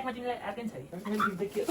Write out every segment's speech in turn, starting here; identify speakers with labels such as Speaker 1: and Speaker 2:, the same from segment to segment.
Speaker 1: म तिमीलाई अर्कै छ के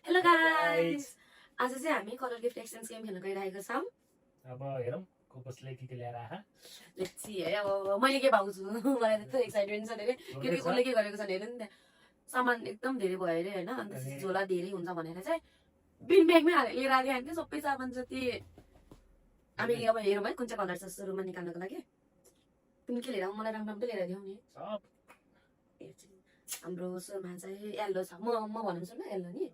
Speaker 2: हेलो गाइस, आज चाहिँ हामी कलर गिफ्ट एक्सचेन्ज गेम खेल्न गइरहेको छौँ।
Speaker 1: अब हेरौँ को कसले के ल्याएर आहा
Speaker 2: लेट्स सी है। अब मैले के पाउँछु मलाई त्यस्तो एक्साइटमेन्ट छ धेरै, किनकि उसले के गरेको छ हेर्नु नि, त्यहाँ सामान एकदम धेरै भयो अरे होइन, अन्त झोला धेरै हुन्छ भनेर चाहिँ बिन ब्यागमै हालेर लिएर आएको होइन सबै सामान जति। हामी अब हेरौँ है कुन चाहिँ कलर छ सुरुमा निकाल्नको लागि। तिमी के लिएर आऊ, मलाई राम्रो राम्रो लिएर दियौ नि। हाम्रो सुरुमा चाहिँ येल्लो छ, म भन्छु न येल्लो नि।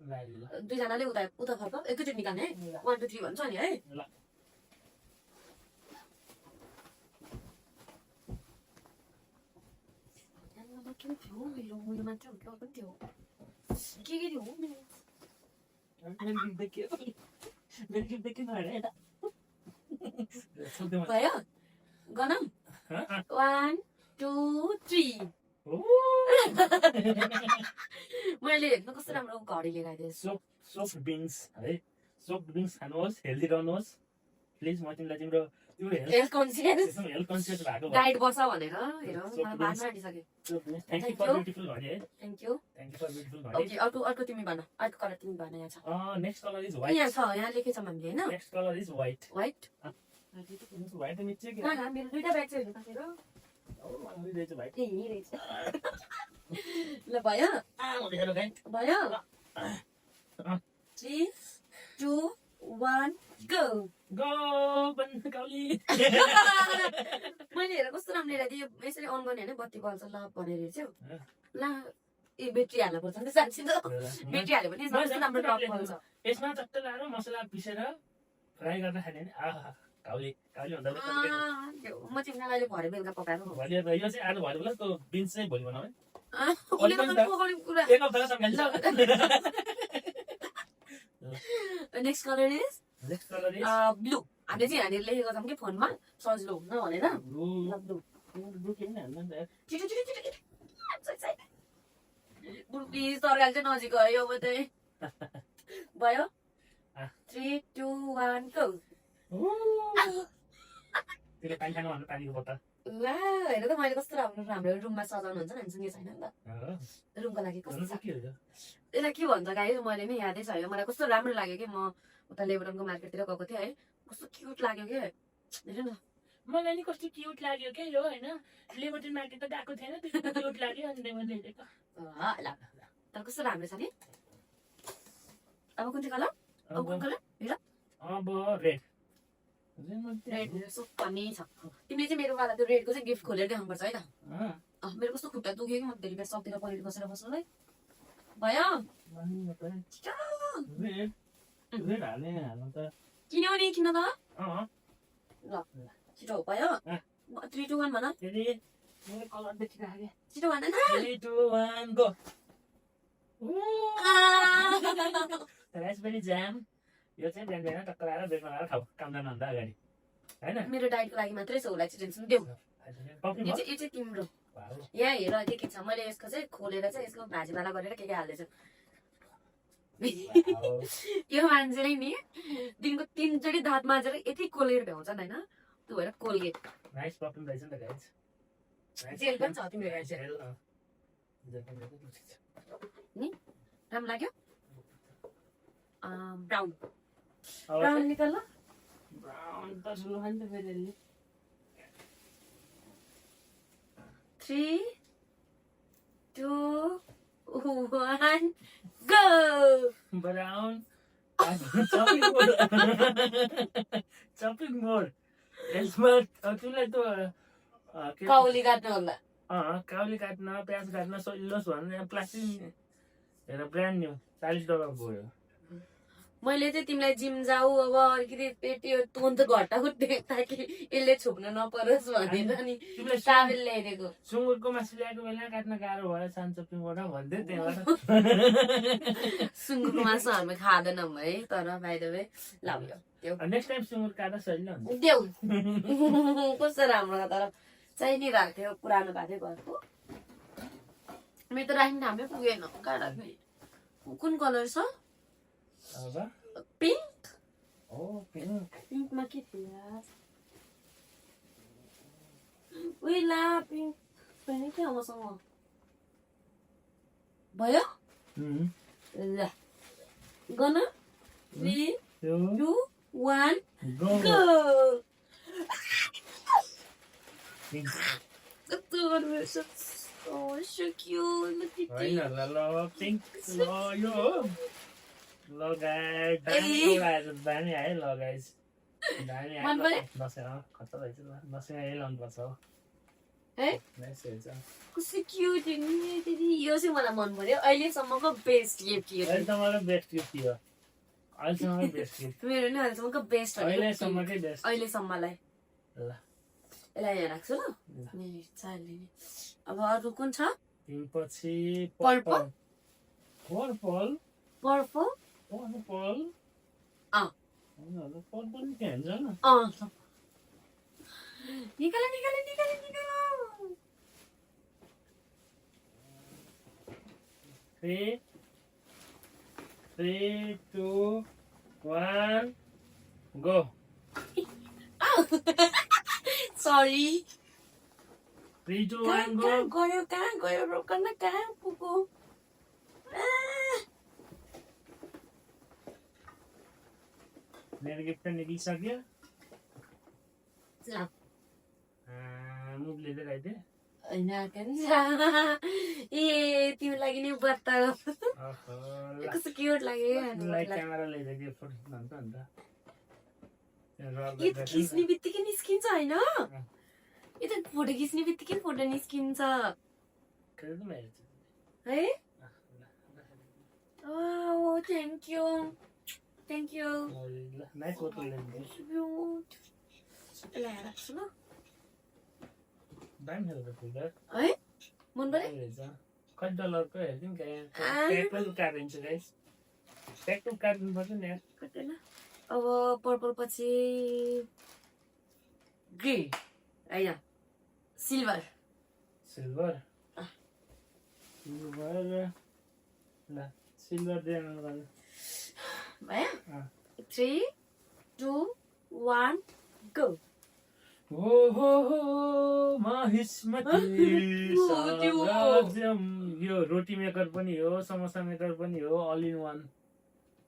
Speaker 2: दुईजनाले उता उता फर्क एकैचोटि निकाल्ने है, 1 2 3 भन्छ नि है। के थियो मेरो मान्छे हुन्छ पनि थियो के थियो भयो गनम 1 2 3 मैले हेर्नु कस्तो राम्रो घडी लिएर आइदिएँ।
Speaker 1: सोफ्ट बिन्स है, सोफ्ट बिन्स खानुहोस्, हेल्दी रहनुहोस् प्लिज। म तिमीलाई तिम्रो
Speaker 2: हेल्थ कन्सियस
Speaker 1: भएको
Speaker 2: डाइट बस भनेर हेरौ मलाई बादमा आइसक्यो।
Speaker 1: थ्यांक यू फर ब्युटीफुल घडी है।
Speaker 2: थ्यांक यू
Speaker 1: फर ब्युटीफुल घडी।
Speaker 2: ओके अर्को तिमी भन, अर्को कलर तिमी भन। यहाँ छ
Speaker 1: नेक्स्ट कलर इज व्हाइट।
Speaker 2: यहाँ छ, यहाँ लेखेछ हामीले हैन।
Speaker 1: Next colour is white.
Speaker 2: White
Speaker 1: white mix के?
Speaker 2: ना मेरो दुईटा ब्याग चाहिँ हेर्नु त मेरो।
Speaker 1: अनि रहेछ व्हाइट।
Speaker 2: ए यही रहेछ। ल भयो भयो 3 2 1 गो
Speaker 1: गो बनकाउली।
Speaker 2: मैले हेर कस्तो राम्रो लिएर दियो, यसरी अन गर्ने हैन बत्ती बल्छ ल भनेर हेर्छौ। ला ए ब्याट्री हाल्नु पर्छ नि साच्चै त, ब्याट्री हाल्यो भने कस्तो राम्रो टप बल्छ।
Speaker 1: यसमा चट्ट लाएर मसला पिसेर फ्राई गर्दा खाने नि आहा काउली काउली भन्दा
Speaker 2: म तिमीलाई अहिले भरे बेलुका पकाएर
Speaker 1: भोलि यो चाहिँ आज भरे बेला त्यो बिन्स चाहिँ भोलि बनाऊ है।
Speaker 2: Next colour is blue. हामीले चाहिँ यहाँनिर लेखेको छौँ कि फोनमा सजिलो हुन्न भनेर प्लिज तरकारी चाहिँ नजिक आयो अब चाहिँ भयो 3 2 1 गो।
Speaker 1: त्यसले पानी खानु भन्नु पानीको बोतल
Speaker 2: ला हेर त मैले कस्तो राम्रो हाम्रो रुममा सजाउनु हुन्छ नि यो छैन नि त रुमको लागि कस्तो छ यसलाई के भन्छ गाइस, मैले नि यादै छ यो, मलाई कस्तो राम्रो लाग्यो कि म उता लेबरनको मार्केटतिर गएको थिएँ है, कस्तो क्युट लाग्यो कि हेर्नु न।
Speaker 1: मलाई नि कस्तो क्युट लाग्यो के यो हैन, लेबरटन मार्केट त गएको थिएन त्यस्तो क्युट लाग्यो अनि मैले हेरेको।
Speaker 2: ल तर कस्तो राम्रो छ नि। अब कुन चाहिँ कलर, अब कुन कलर हेर।
Speaker 1: अब रेड
Speaker 2: रेड सो फनी छ। तिमीले चाहिँ मेरो वाला त्यो रेडको चाहिँ गिफ्ट खोलेर देखाउनुपर्छ है त। मेरो कस्तो खुट्टा दुख्यो कि म धेरै बेर सक्दिनँ परेर बसेर बस्नुलाई। भयो
Speaker 1: रेड हाल्नु त
Speaker 2: किन्यौ नि किन त। ल छिटो भयो 3 2 1 भन।
Speaker 1: मेरो कलर देखिराखे
Speaker 2: छिटो भन न।
Speaker 1: 3 2 1 गो। रास्पबेरी जाम यो चाहिँ बिहान बिहान टक्क लाएर ब्रेकमा लाएर खाऊ काम जानुभन्दा अगाडि हैन।
Speaker 2: मेरो डाइटको लागि मात्रै छ, उसलाई चाहिँ टेन्सन देऊ। यो चाहिँ तिम्रो यहाँ हेर के छ, मैले यसको चाहिँ खोलेर चाहिँ यसको भाजीपाला गरेर के हाल्दैछु। यो मान्छेले नि दिनको 3 चोटि दाँत माझेर यति कोलगेट भ्याउँछन् होइन, त्यो भएर कोलगेट
Speaker 1: नाइस परफ्युम रहेछ नि त गाइस।
Speaker 2: जेल पनि छ तिम्रो गाइस नि राम्रो लाग्यो। ब्राउन ब्राउन निकाल ल।
Speaker 1: ब्राउन त सुन्नु खान्छ फेरि
Speaker 2: 3 2 1 गो।
Speaker 1: ब्राउन चपिङ मोड यसमा तिमीलाई त
Speaker 2: काउली काट्नु होला।
Speaker 1: काउली काट्न प्याज काट्न सजिलोस् भनेर प्लास्टिक हेर ब्रान्ड न्यू $40 गयो।
Speaker 2: मैले चाहिँ तिमीलाई जिम जाऊ अब अलिकति पेट यो तोन त घट्टा उठ्ने ताकि यसले छोप्न नपरोस् भनेर नि टावेल ल्याइदिएको।
Speaker 1: सुँगुरको मासु ल्याएको बेला काट्न गाह्रो भयो सानचोपिङबाट भन्दै त्यहाँबाट
Speaker 2: सुँगुरको मासु हामी खाँदैनौँ है, तर बाइ द वे लाग्यो त्यो
Speaker 1: नेक्स्ट टाइम सुँगुर काट्दा सजिलो हुन्छ।
Speaker 2: देऊ कस्तो राम्रो तर चाहिँ नि राख्थ्यो पुरानो भएको थियो घरको। मेरो त राख्ने ठाउँमै पुगेन कहाँ राख्ने। कुन कलर छ?
Speaker 1: अब
Speaker 2: पिङ्क
Speaker 1: Oh, pink.
Speaker 2: पिङ्कमा के थियो उही ला पिङ्क पनि के मसँग भयो ल gun 3 2 1
Speaker 1: Go.
Speaker 2: go
Speaker 1: Pink.
Speaker 2: Oh, so cute. Look at
Speaker 1: होइन
Speaker 2: it.
Speaker 1: ल पिङ्क ल यो हो ल गाइस दामी आयो दामी आयो ल गाइस दामी आयो
Speaker 2: मन पर्यो?
Speaker 1: दसैँ खतरा रहेछ ल दसैँ यही लाउनुपर्छ हो
Speaker 2: है
Speaker 1: नाइस रहेछ
Speaker 2: कस्तो क्युट नि दिदी यो चाहिँ मलाई मन पर्यो अहिलेसम्मको बेस्ट गिफ्ट यो
Speaker 1: अहिलेसम्मको बेस्ट गिफ्ट थियो अहिलेसम्मको बेस्ट गिफ्ट
Speaker 2: मेरो नि अहिलेसम्मको बेस्ट
Speaker 1: अहिलेसम्मकै बेस्ट
Speaker 2: अहिलेसम्मलाई
Speaker 1: ल
Speaker 2: यसलाई यहाँ राख्छु ल मेरो चालले नि अब अरू कुन छ
Speaker 1: त्यसपछि
Speaker 2: पर्पल
Speaker 1: पर्पल
Speaker 2: पर्पल
Speaker 1: पर्पल
Speaker 2: अँ
Speaker 1: पर्पल नि के हुन्छ न
Speaker 2: अँ निकाल निकाल निकाल निकाल
Speaker 1: 3 2 1 go
Speaker 2: सरी
Speaker 1: 3 2 1 go
Speaker 2: कहाँ गयो रोक न कहाँ पुगो
Speaker 1: मेरो गिफ्ट निक्लिसक्यो
Speaker 2: ल
Speaker 1: मुभले चाहिँ राइदिए
Speaker 2: होइन ए तिम्रो लागि नै बत्ता कस्तो क्युट लाग्यो
Speaker 1: क्यामेरा लिएर गिफ्ट फोटो भन्छ नि
Speaker 2: यो त खिच्ने बित्तिकै निस्किन्छ होइन यो त फोटो खिच्ने बित्तिकै फोटो निस्किन्छ है thank you thank you
Speaker 1: nice photo ल्याइदिए
Speaker 2: राख्छु ल
Speaker 1: दामी खालको फुल
Speaker 2: है मन पर्यो
Speaker 1: कति डलरको हेरिदिउँ ट्याक्टु काटिन्छ गाइस ट्याक्टु काट्नु पर्छ नि यार
Speaker 2: कतिला अब पर्पल पछि ग्रिन होइन सिल्भर
Speaker 1: सिल्भर सिल्भर ल सिल्भर दिनु
Speaker 2: भयो 3 2 1 गो
Speaker 1: यो रोटी मेकर पनि हो समोसा मेकर पनि हो अल इन वान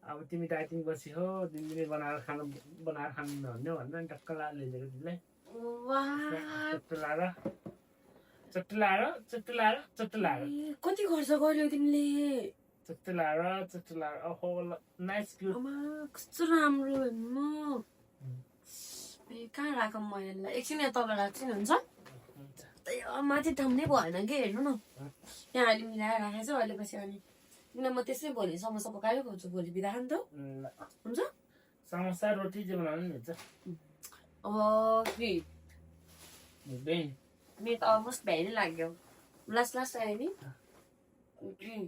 Speaker 1: अब तिमी डाइटिङ पछि हो दिनदिनै बनाएर खानु भन्ने भनेर टक्क ल्याइदिएको तिमीलाई चट्टु
Speaker 2: कति खर्च गर्यो तिमीले
Speaker 1: चट्टु ओहो नाइस क्युट
Speaker 2: कस्तो राम्रो हेर्नु कहाँ राखौँ मैले एकछिन यहाँ तल राख्छु नि हुन्छ माथि ठाउँ नै भएन कि हेर्नु न यहाँ अहिले मिलाएर राखेको छु अहिले पछि अनि किन म त्यसै भोलि समोसा पकाएर खान्छु भोलि बिदा खानु त हुन्छ
Speaker 1: समोसा रोटी जे बनाउनु नि हुन्छ
Speaker 2: अब ग्रिन मेरो त अलमोस्ट भ्याइ नै लाग्यो लास्ट आयो नि ग्रिन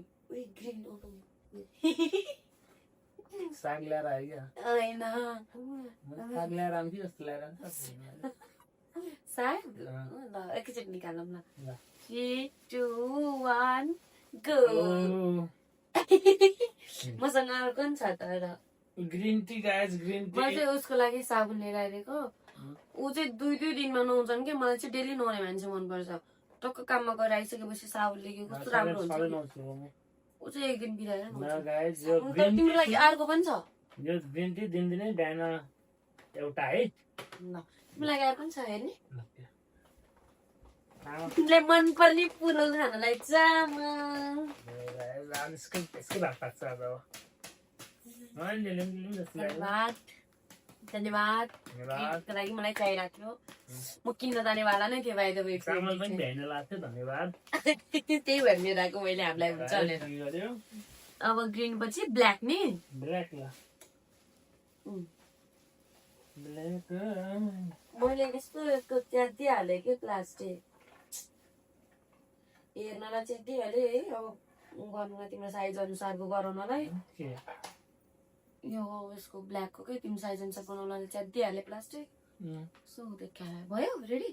Speaker 2: ग्रिन
Speaker 1: साग ल्याएर आयो क्या
Speaker 2: होइन
Speaker 1: साग ल्याएर आउँथ्यो जस्तो ल्याएर
Speaker 2: साग ल एकैचोटि निकालौँ न 3 2 1 गो मसँग अर्को नि छ तर
Speaker 1: green tea guys green tea
Speaker 2: म चाहिँ उसको लागि साबुन लिएर आइदिएको ऊ चाहिँ 2 दिनमा नुहाउँछन् कि मलाई चाहिँ डेली नुहाउने मान्छे मनपर्छ टक्क काममा गएर आइसकेपछि साबुन लिएको कस्तो राम्रो हुन्छ ऊ चाहिँ एक दिन बिराएर तिम्रो लागि अर्को पनि छ
Speaker 1: यो ग्रिन टी दिनदिनै बिहान एउटा है
Speaker 2: तिम्रो लागि अर्को पनि छ हेर्ने तिमीलाई मनपर्ने पुलाउ खानलाई चामल धन्यवाद धन्यवाद गिफ्टको लागि मलाई चाहिरहेको थियो म किन्न जानेवाला नै थियो बाहिर त्यही भएर लिएर आएको मैले हामीलाई हुन्छ भनेर अब ग्रिन पछि ब्ल्याक नि मैले यस्तो त्यहाँ दिइहालेँ कि प्लास्टिक हेर्नलाई चाहिँ दिइहालेँ है अब गर्नुलाई तिम्रो साइज अनुसारको गराउनलाई यो यसको ब्ल्याकको के तिम्रो साइज अनुसार बनाउनलाई चाहिँ दिइहालेँ प्लास्टिक सो देखा भयो रेडी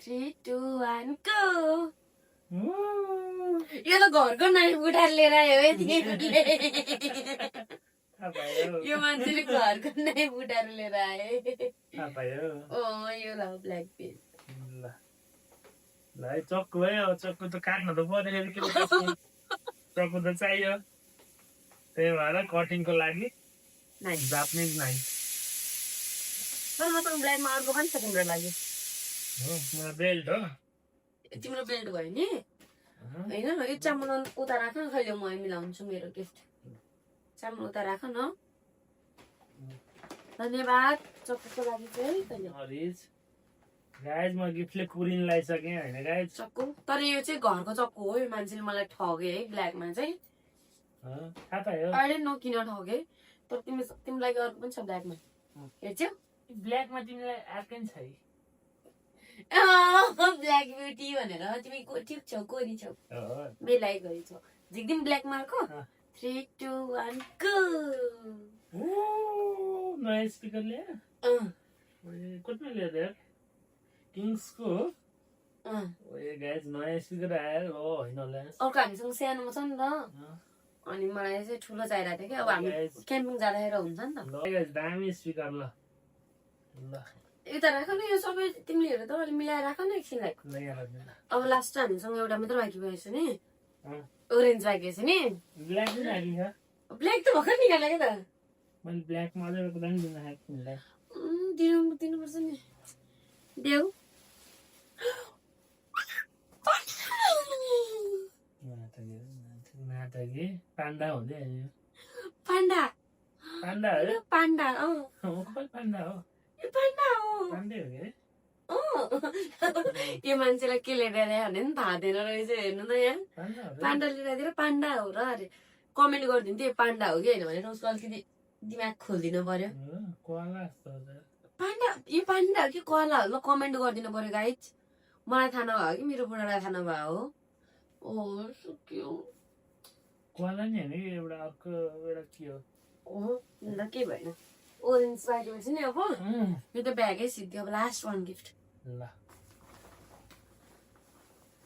Speaker 2: 3 2 1 गो यो त घरको नाइफ उठाएर लिएर आयो है
Speaker 1: थाहा पायो
Speaker 2: यो मान्छेले घरको नै बुटाहरू लिएर आए
Speaker 1: थाहा पायो
Speaker 2: यो ल ब्ल्याक पेज
Speaker 1: ल ल है चक्कु है अब चक्कु त काट्न त पर्यो फेरि के गर्नु? चक्कु त चाहियो त्यही भएर कटिङको लागि
Speaker 2: नाइस
Speaker 1: जापानिज नाइफ
Speaker 2: तर मसँग ब्ल्याकमा अर्को पनि छ तिम्रो लागि
Speaker 1: हो मेरो बेल्ट हो
Speaker 2: तिम्रो बेल्ट भयो नि होइन यो चामल उता राख न कहिले म मिलाउँछु मेरो गिफ्ट चामल उता राख न धन्यवाद चक्कुको लागि चाहिँ धन्यवाद
Speaker 1: हरिज गाइज म गिफ्टले कुरिन लगाइसकेँ होइन गाइज
Speaker 2: चक्कु तर यो चाहिँ घरको चक्कु हो यो मान्छेले मलाई ठगे है ब्ल्याकमा चाहिँ
Speaker 1: थाहा पायो
Speaker 2: अहिले न किन ठगे तर तिमीलाई अर्को पनि छ ब्ल्याकमा हेर्छौ
Speaker 1: ब्ल्याकमा तिमीलाई अर्कै छ है
Speaker 2: ब्ल्याक ब्युटी भनेर तिमी ठिक छौ कोरी छौ बेलाइ गरी छौ झिक्दिम ब्ल्याक मार्को 3 2 1 गो
Speaker 1: नयाँ स्पिकर ल्यायो कतिमा ल्यायो यार किङ्सको ओए गाइज नयाँ स्पिकर आयो हो होइन होला
Speaker 2: अर्को हामीसँग सानोमा छ नि त अनि मलाई चाहिँ ठुलो चाहिरहेको थियो कि अब हामी क्याम्पिङ जाँदाखेरि हुन्छ नि त
Speaker 1: गाइज दामी स्पिकर ल ल
Speaker 2: यता राख न यो सबै तिमीले हेर त अलि मिलाएर राख न एकछिनलाई अब लास्ट हामीसँग एउटा मात्र बाँकी भएछ नि ओरेन्ज बाँकी छ नि
Speaker 1: ब्ल्याक पनि राखी छ
Speaker 2: ब्ल्याक त भर्खर निकाल्यो क्या त
Speaker 1: मैले ब्ल्याकमा अझै एउटा दामी दिन आएको तिमीलाई
Speaker 2: दिनुपर्छ नि देऊ
Speaker 1: नाटकी पाण्डा हुँदै आयो
Speaker 2: पाण्डा
Speaker 1: पाण्डा हो
Speaker 2: पाण्डा
Speaker 1: खोइ पाण्डा हो
Speaker 2: पाण्डा हो
Speaker 1: पाण्डै हो कि
Speaker 2: यो मान्छेलाई के लिएर आयो भने पनि थाहा दिएन रहेछ हेर्नु त यहाँ पाण्डा लिएर आइदिएर पाण्डा हो र अरे कमेन्ट गरिदिन्थ्यो यो पाण्डा हो कि होइन भनेर उसको अलिकति दिमाग खोलिदिनु पर्यो पाण्डा यो पाण्डा हो कि कोला हो ल कमेन्ट गरिदिनु पर्यो गाइज मलाई थाहा नभयो कि मेरो बुढालाई थाहा नभयो हो ओ सक्यो
Speaker 1: कोला नि होइन एउटा अर्को एउटा के हो
Speaker 2: ल के भएन ओरेन्ज पाकेपछि नि अब यो त ब्यागै सिद्धि अब लास्ट वान गिफ्ट
Speaker 1: ल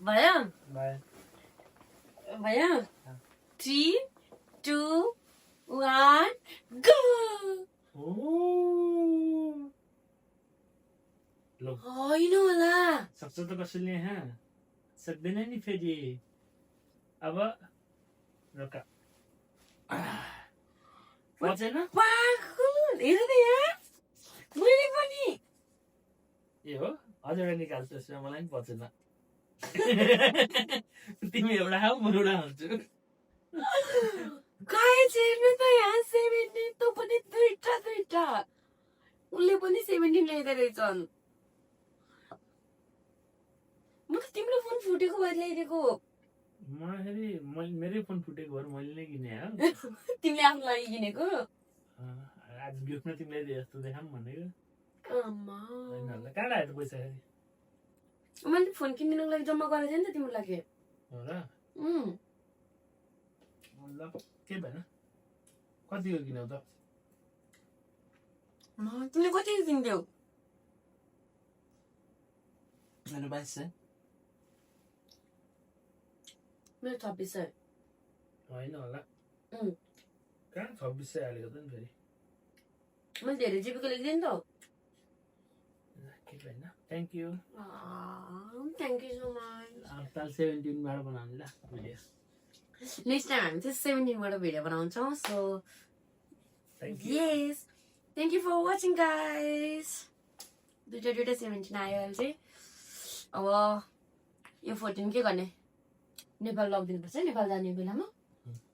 Speaker 2: भयो
Speaker 1: बाई
Speaker 2: भयो 3 2 1 गो
Speaker 1: ल
Speaker 2: होइन होला
Speaker 1: सक्छ त कसैले यहाँ सक्दैन नि फेरि अब रोक पचेन
Speaker 2: हेर त यहाँ मैले पनि
Speaker 1: ए हो अझ एउटा निकाल्छु त्यसमा मलाई पनि पचेन तिमी एउटा खाऊ म एउटा खान्छु
Speaker 2: गाइस हेर्नु त यहाँ 17 त पनि दुईटा उसले पनि 17 ल्याइदिए रहेछन् म त तिम्रो फोन फुटेको भएर ल्याइदिएको
Speaker 1: म फेरि मेरै फोन फुटेको भएर मैले नै किने हो
Speaker 2: तिमीले आफ्नो लागि किनेको
Speaker 1: आज गिफ्टमा तिमीलाई दिए जस्तो देखाऊँ भनेको
Speaker 2: आमा
Speaker 1: होइन होला कहाँ आयो त पैसा फेरि
Speaker 2: मैले फोन किनिदिनुको लागि जम्मा गरेको थिएँ नि त तिम्रो लागि
Speaker 1: हो र ल के भएन कतिको किन्यौ त
Speaker 2: तिमीले कतिको किनिदेऊ
Speaker 1: मेरो 2200
Speaker 2: मेरो 2600
Speaker 1: होइन होला कहाँ 2600 हालेको त नि फेरि
Speaker 2: मैले धेरै जिबीको लेखिदिएँ नि त
Speaker 1: के भएन thank you
Speaker 2: thank you so much
Speaker 1: ताल 17 बाट बनाउने ल भिडियो
Speaker 2: नेक्स्ट टाइम हामी चाहिँ 17 बाट भिडियो बनाउँछौँ so yes thank you for watching guys दुईटा 17 आयो अहिले चाहिँ अब यो 14 के गर्ने नेपाल लगिदिनुपर्छ नेपाल जाने बेलामा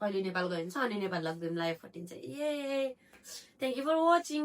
Speaker 2: अहिले नेपाल गयो भने छ अनि नेपाल लगिदिउँला यो 14 चाहिँ ए थ्याङ्क यू फर वाचिङ